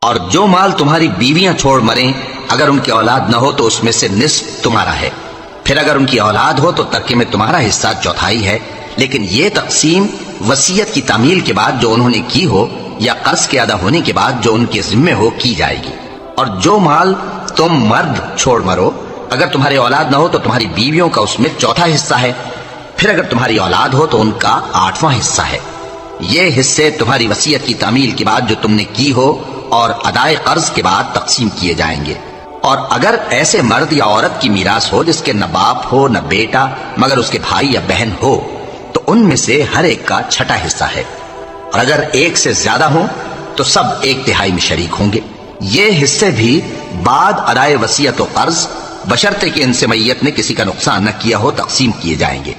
اور جو مال تمہاری بیویاں چھوڑ مریں اگر ان کی اولاد نہ ہو تو اس میں سے نصف تمہارا ہے، پھر اگر ان کی اولاد ہو تو ترکے میں تمہارا حصہ چوتھائی ہے، لیکن یہ تقسیم وصیت کی تعمیل کے بعد جو انہوں نے کی ہو یا قرض کے ادا ہونے کے بعد جو ان کے ذمے ہو کی جائے گی۔ اور جو مال تم مرد چھوڑ مرو اگر تمہاری اولاد نہ ہو تو تمہاری بیویوں کا اس میں چوتھا حصہ ہے، پھر اگر تمہاری اولاد ہو تو ان کا 8واں حصہ ہے۔ یہ حصے تمہاری وصیت کی تعمیل کے بعد جو تم نے کی ہو اور ادائے قرض کے بعد تقسیم کیے جائیں گے۔ اور اگر ایسے مرد یا عورت کی میراث ہو جس کے نہ باپ ہو نہ بیٹا مگر اس کے بھائی یا بہن ہو تو ان میں سے ہر ایک کا چھٹا حصہ ہے، اور اگر ایک سے زیادہ ہوں تو سب 1/3 میں شریک ہوں گے۔ یہ حصے بھی بعد ادائے وصیت و قرض بشرطے کہ ان سے میت نے کسی کا نقصان نہ کیا ہو تقسیم کیے جائیں گے۔